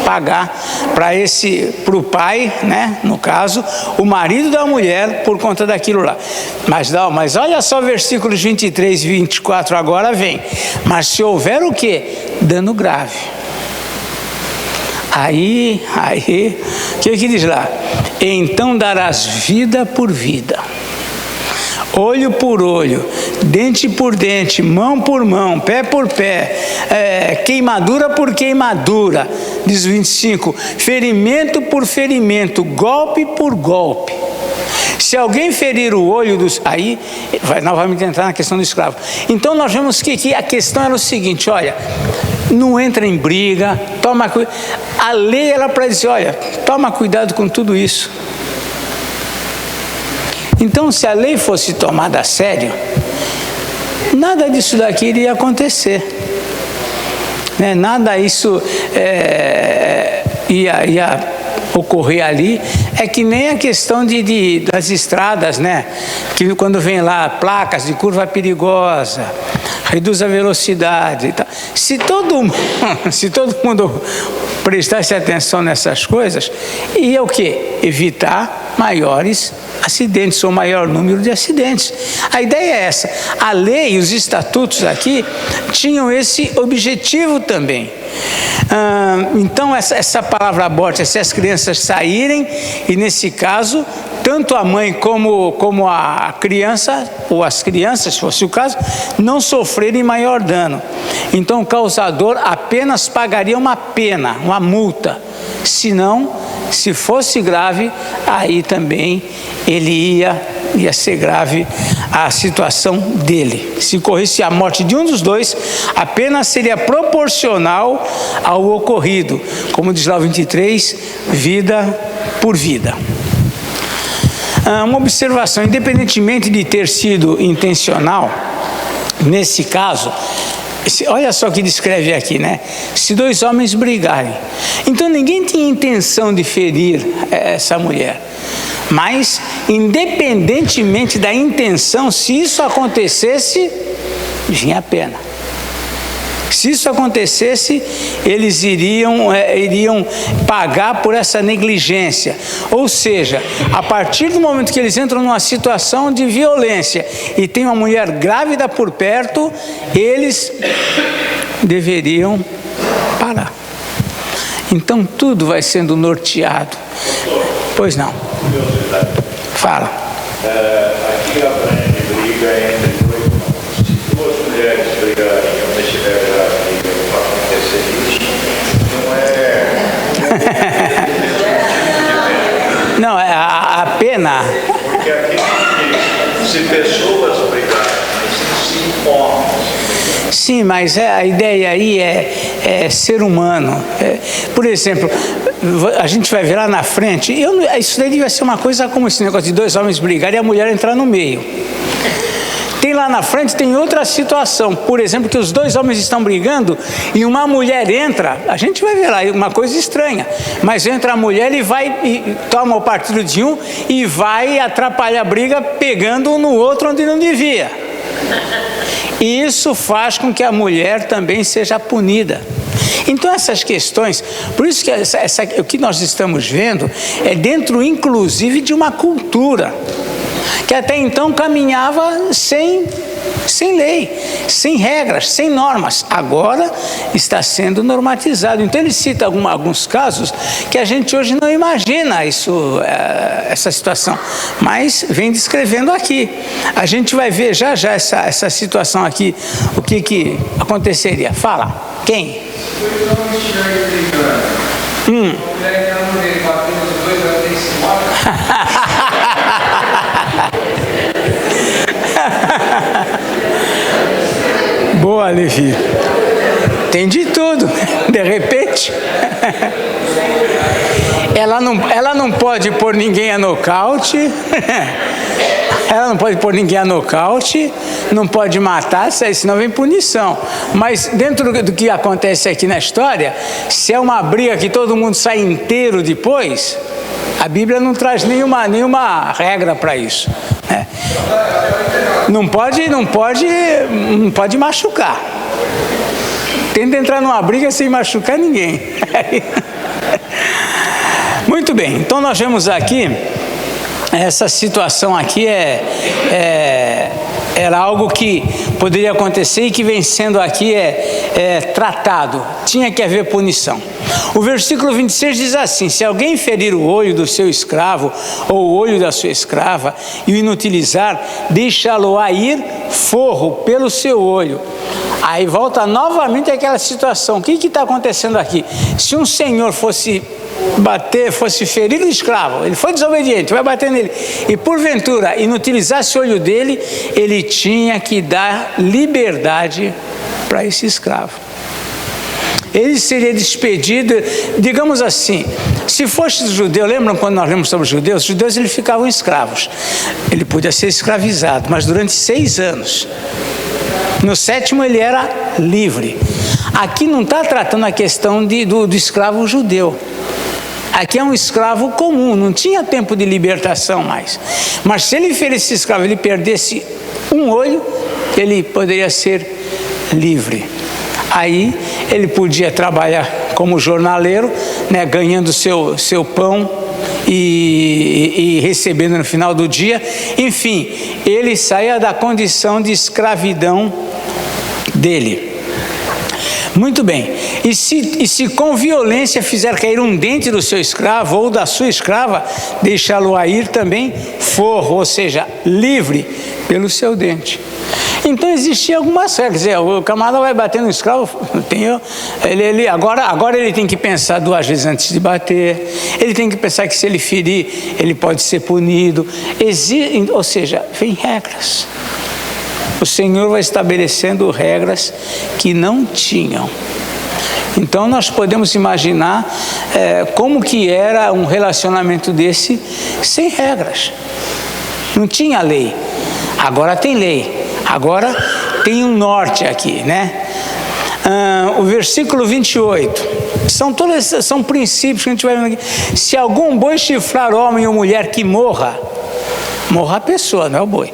Speaker 1: pagar para o pai, no caso, o marido da mulher, por conta daquilo lá. Mas olha só versículos 23 e 24 agora vem. Mas se houver o quê? Dano grave. Aí, o que diz lá? Então darás vida por vida, olho por olho, dente por dente, mão por mão, pé por pé, queimadura por queimadura, diz o 25, ferimento por ferimento, golpe por golpe. Se alguém ferir o olho dos... Aí vai novamente entrar na questão do escravo. Então nós vemos que a questão era o seguinte, olha, não entra em briga, toma cuidado. A lei era para dizer, olha, toma cuidado com tudo isso. Então, se a lei fosse tomada a sério, nada disso daqui iria acontecer. Né? Nada isso ia ocorrer ali. É que nem a questão das estradas, né? Que quando vem lá placas de curva perigosa, reduz a velocidade e tal. Se todo mundo prestasse atenção nessas coisas, ia o quê? Evitar maiores acidentes ou maior número de acidentes. A ideia é essa. A lei e os estatutos aqui tinham esse objetivo também. Então essa palavra aborto é se as crianças saírem, e nesse caso tanto a mãe como a criança, ou as crianças, se fosse o caso, não sofrerem maior dano. Então o causador apenas pagaria uma pena, uma multa. Senão, se fosse grave, aí também ele ia ser grave a situação dele. Se ocorresse a morte de um dos dois, a pena seria proporcional ao ocorrido. Como diz lá o 23, vida por vida. Uma observação, independentemente de ter sido intencional, nesse caso, olha só o que descreve aqui, né? Se dois homens brigarem. Então ninguém tinha intenção de ferir essa mulher. Mas, independentemente da intenção, se isso acontecesse, vinha a pena. Se isso acontecesse, eles iriam pagar por essa negligência. Ou seja, a partir do momento que eles entram numa situação de violência e tem uma mulher grávida por perto, eles deveriam parar. Então tudo vai sendo norteado. Pois não. Fala.
Speaker 4: Aqui abrange briga entre dois irmãos. Se duas mulheres brigarem e uma estiver grávida para acontecer isso,
Speaker 1: não é a pena.
Speaker 4: Porque aqui se pessoas brigarem, mas se homens.
Speaker 1: Sim, mas a ideia aí é ser humano. Por exemplo, a gente vai ver lá na frente, isso daí devia ser uma coisa como esse negócio de dois homens brigarem e a mulher entrar no meio. Tem lá na frente, tem outra situação, por exemplo, que os dois homens estão brigando e uma mulher entra, a gente vai ver lá uma coisa estranha, mas entra a mulher e toma o partido de um e vai atrapalhar a briga pegando um no outro onde não devia. E isso faz com que a mulher também seja punida. Então essas questões, por isso que o que nós estamos vendo é dentro inclusive de uma cultura que até então caminhava sem lei, sem regras, sem normas. Agora está sendo normatizado. Então ele cita alguns casos que a gente hoje não imagina essa situação, mas vem descrevendo aqui. A gente vai ver já essa situação aqui, o que aconteceria. Fala, quem? Boa, Levi. Tem de tudo, de repente. Ela não pode pôr ninguém a nocaute. Ela não pode pôr ninguém a nocaute, não pode matar, senão vem punição. Mas dentro do que acontece aqui na história, se é uma briga que todo mundo sai inteiro depois, a Bíblia não traz nenhuma regra para isso, né? Não pode machucar. Tenta entrar numa briga sem machucar ninguém. Muito bem, então nós vemos aqui, essa situação aqui era algo que poderia acontecer e que vem sendo aqui tratado, tinha que haver punição. O versículo 26 diz assim: se alguém ferir o olho do seu escravo ou o olho da sua escrava e o inutilizar, deixá-lo-á ir forro pelo seu olho. Aí volta novamente aquela situação. O que está acontecendo aqui? Se um senhor fosse bater, fosse ferir o escravo, ele foi desobediente, vai bater nele, e porventura inutilizasse o olho dele, ele tinha que dar liberdade para esse escravo. Ele seria despedido, digamos assim, se fosse judeu, lembram quando nós lemos sobre os judeus eles ficavam escravos, ele podia ser escravizado, mas durante 6 anos, no 7º ele era livre. Aqui não está tratando a questão do escravo judeu, aqui é um escravo comum, não tinha tempo de libertação mais, mas se ele ferisse escravo, ele perdesse um olho, ele poderia ser livre. Aí ele podia trabalhar como jornaleiro, né, ganhando seu pão e recebendo no final do dia. Enfim, ele saía da condição de escravidão dele. Muito bem, e se com violência fizer cair um dente do seu escravo ou da sua escrava, deixá-lo ir também forro, ou seja, livre pelo seu dente. Então existia algumas regras, o camarada vai bater no escravo, agora ele tem que pensar 2 vezes antes de bater, ele tem que pensar que se ele ferir, ele pode ser punido, ou seja, vem regras. O Senhor vai estabelecendo regras que não tinham. Então nós podemos imaginar como que era um relacionamento desse sem regras. Não tinha lei, agora tem lei. Agora tem um norte aqui, né? O versículo 28, são princípios que a gente vai vendo aqui. Se algum boi chifrar homem ou mulher que morra a pessoa, não é o boi,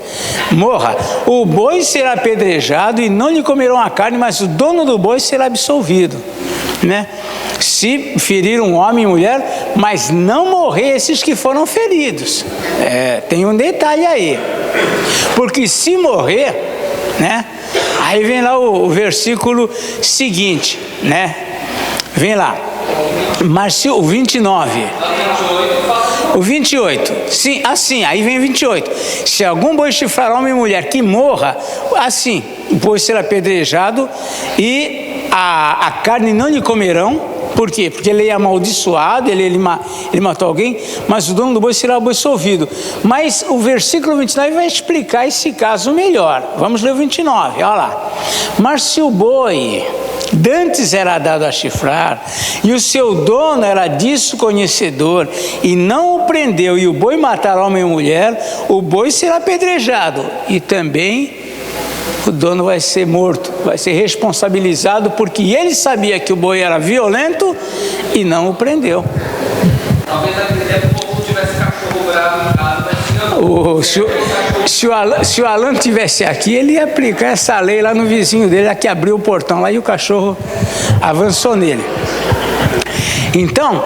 Speaker 1: morra, o boi será apedrejado e não lhe comerão a carne, mas o dono do boi será absolvido, né? Se ferir um homem e mulher, mas não morrer esses que foram feridos. Tem um detalhe aí, porque se morrer, né? Aí vem lá o versículo seguinte, né? Vem lá, mas se o 29, o 28, sim, assim, aí vem 28. Se algum boi chifrar homem e mulher que morra, assim, o boi será apedrejado e a carne não lhe comerão. Por quê? Porque ele é amaldiçoado, ele matou alguém, mas o dono do boi será absolvido. Mas o versículo 29 vai explicar esse caso melhor. Vamos ler o 29, olha lá. Mas se o boi dantes era dado a chifrar, e o seu dono era disso conhecedor, e não o prendeu, e o boi matar homem e mulher, o boi será apedrejado, e também o dono vai ser morto, vai ser responsabilizado, porque ele sabia que o boi era violento e não o prendeu.
Speaker 5: Talvez naquele tempo o povo tivesse cachorro bravo em casa, mas
Speaker 1: se o Alan tivesse aqui, ele ia aplicar essa lei lá no vizinho dele, que abriu o portão lá e o cachorro avançou nele. Então,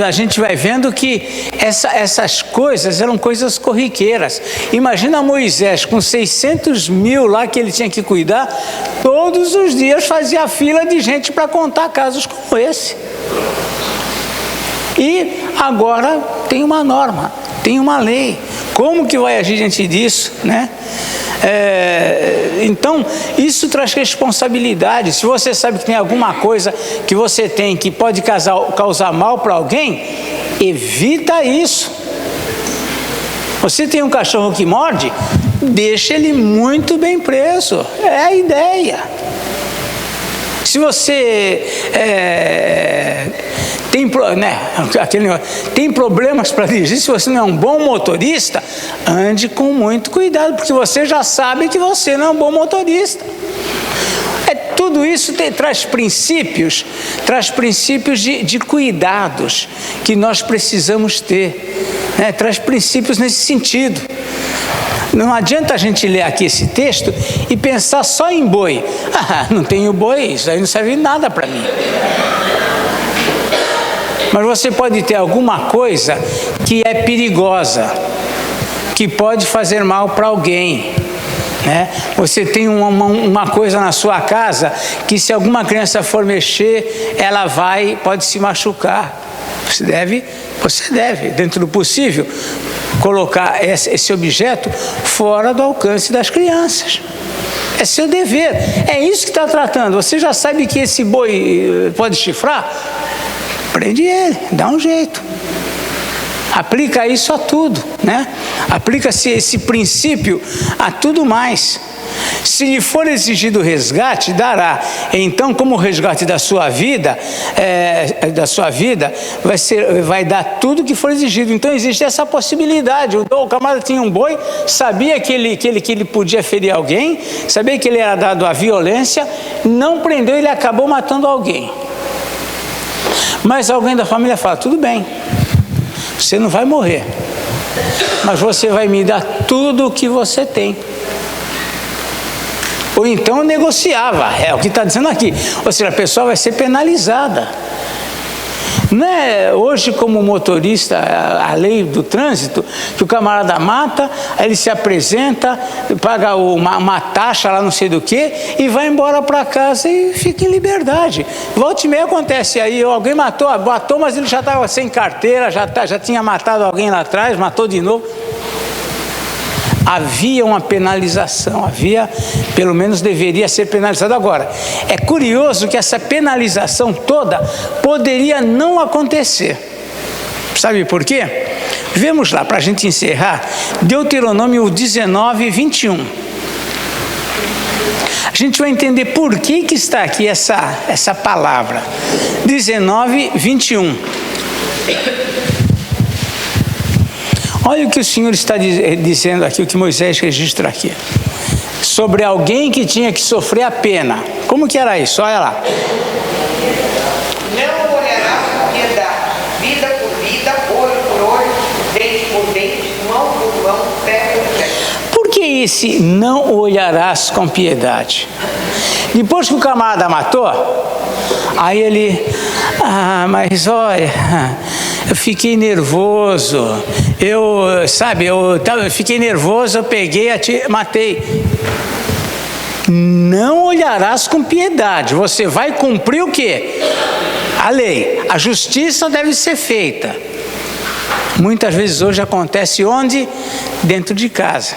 Speaker 1: a gente vai vendo que essas coisas eram coisas corriqueiras. Imagina Moisés com 600 mil lá que ele tinha que cuidar, todos os dias fazia fila de gente para contar casos como esse. E agora tem uma norma, tem uma lei. Como que vai agir diante disso, né? Então, isso traz responsabilidade. Se você sabe que tem alguma coisa que você tem que pode causar mal para alguém, evita isso. Você tem um cachorro que morde, deixa ele muito bem preso. É a ideia. Se você tem problemas para dirigir, se você não é um bom motorista, ande com muito cuidado, porque você já sabe que você não é um bom motorista. Tudo isso traz princípios de cuidados que nós precisamos ter, né? Traz princípios nesse sentido. Não adianta a gente ler aqui esse texto e pensar só em boi. Não tenho boi, isso aí não serve de nada para mim. Mas você pode ter alguma coisa que é perigosa, que pode fazer mal para alguém. né? Você tem uma coisa na sua casa que se alguma criança for mexer, ela pode se machucar. Você deve, dentro do possível, colocar esse objeto fora do alcance das crianças. É seu dever. É isso que está tratando. Você já sabe que esse boi pode chifrar? Prende ele, dá um jeito. Aplica isso a tudo, né? Aplica-se esse princípio a tudo mais. Se lhe for exigido resgate, dará. Então, como o resgate da sua vida, vai dar tudo que for exigido. Então, existe essa possibilidade. O camarada tinha um boi, sabia que ele podia ferir alguém, sabia que ele era dado à violência, não prendeu, ele acabou matando alguém. Mas alguém da família fala, tudo bem, você não vai morrer, mas você vai me dar tudo o que você tem. Ou então negociava, é o que está dizendo aqui. Ou seja, a pessoa vai ser penalizada. Não é hoje como motorista, a lei do trânsito, que o camarada mata, aí ele se apresenta, paga uma taxa lá não sei do que, e vai embora para casa e fica em liberdade. Volta e meia acontece aí, alguém matou, mas ele já estava sem carteira, já tinha matado alguém lá atrás, matou de novo. Havia uma penalização, pelo menos deveria ser penalizado. Agora, é curioso que essa penalização toda poderia não acontecer. Sabe por quê? Vemos lá, para a gente encerrar, Deuteronômio 19, 21. A gente vai entender por que está aqui essa palavra. 19, 21. Olha o que o Senhor está dizendo aqui, o que Moisés registra aqui. Sobre alguém que tinha que sofrer a pena. Como que era isso? Olha lá.
Speaker 3: Não olharás com piedade, vida por vida, olho por olho, dente por dente, mão por mão, pé por pé.
Speaker 1: Por que esse não olharás com piedade? Depois que o camarada matou, aí ele, mas olha, eu fiquei nervoso, eu fiquei nervoso, eu peguei, matei. Não olharás com piedade, você vai cumprir o quê? A lei, a justiça deve ser feita. Muitas vezes hoje acontece onde? Dentro de casa.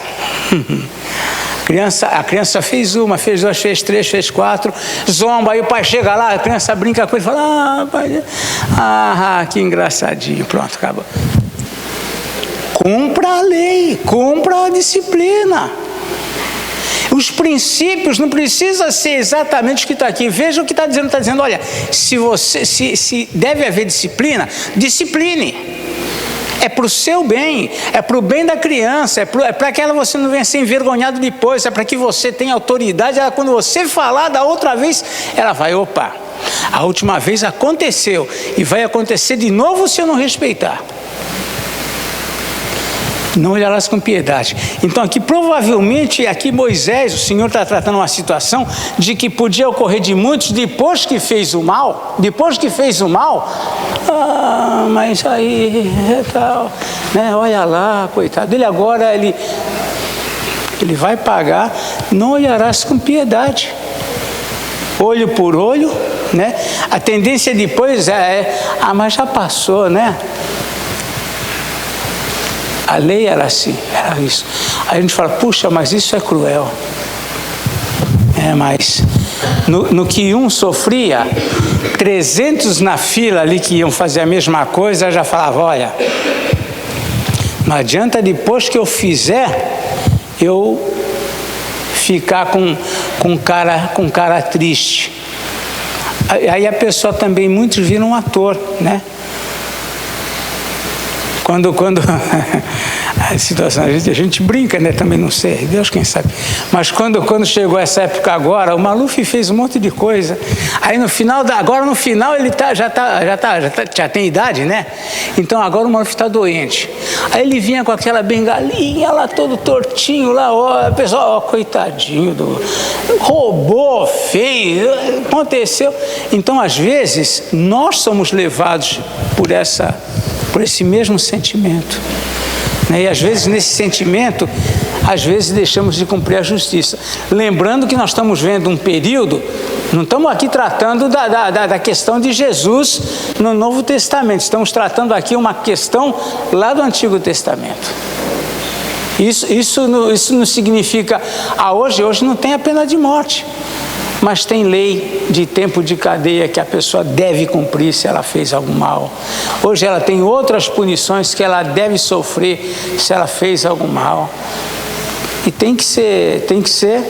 Speaker 1: A criança fez uma, fez duas, fez três, fez quatro, zomba, aí o pai chega lá, a criança brinca com ele e fala, pai, que engraçadinho, pronto, acabou. Cumpra a lei, cumpra a disciplina. Os princípios não precisa ser exatamente o que está aqui. Veja o que está dizendo, olha, se deve haver disciplina, discipline. É para o seu bem, é para o bem da criança, é para que você não venha ser envergonhado depois, é para que você tenha autoridade. Quando você falar da outra vez, ela vai, opa, a última vez aconteceu e vai acontecer de novo se eu não respeitar. Não olharás com piedade. Então aqui provavelmente, Moisés, o Senhor está tratando uma situação de que podia ocorrer de muitos depois que fez o mal, mas aí tal, né? Olha lá, coitado dele, agora ele vai pagar. Não olharás com piedade, olho por olho, né? A tendência depois mas já passou, né? A lei era assim, era isso. Aí a gente fala, puxa, mas isso é cruel. Mas no que um sofria, 300 na fila ali que iam fazer a mesma coisa, já falava, olha, não adianta depois que eu fizer, eu ficar com cara triste. Aí a pessoa também, muitos viram um ator, né? Quando a situação, a gente brinca, né? Também não sei, Deus quem sabe. Mas quando chegou essa época agora, o Maluf fez um monte de coisa. Aí no final ele já tem idade, né? Então agora o Maluf está doente. Aí ele vinha com aquela bengalinha lá, todo tortinho lá, ó, pessoal, ó, coitadinho roubou, fez, aconteceu. Então às vezes nós somos levados por esse mesmo sentimento, né? E às vezes nesse sentimento às vezes deixamos de cumprir a justiça. Lembrando que nós estamos vendo um período, não estamos aqui tratando da questão de Jesus no Novo Testamento, estamos tratando aqui uma questão lá do Antigo Testamento. Isso não significa, hoje não tem a pena de morte, mas tem lei de tempo de cadeia que a pessoa deve cumprir se ela fez algum mal. Hoje ela tem outras punições que ela deve sofrer se ela fez algum mal. E tem que ser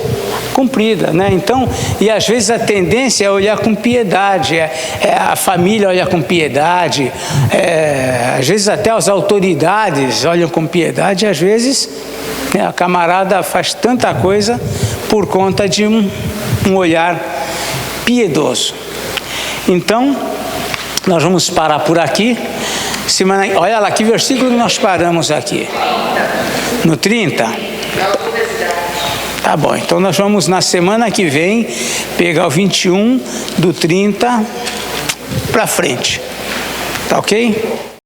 Speaker 1: cumprida, né? Então, e às vezes a tendência é olhar com piedade, a família olha com piedade, às vezes até as autoridades olham com piedade, e às vezes a camarada faz tanta coisa por conta de um olhar piedoso. Então, nós vamos parar por aqui. Olha lá que versículo que nós paramos aqui. No 30. Tá bom, então nós vamos na semana que vem pegar o 21 do 30 para frente. Tá ok?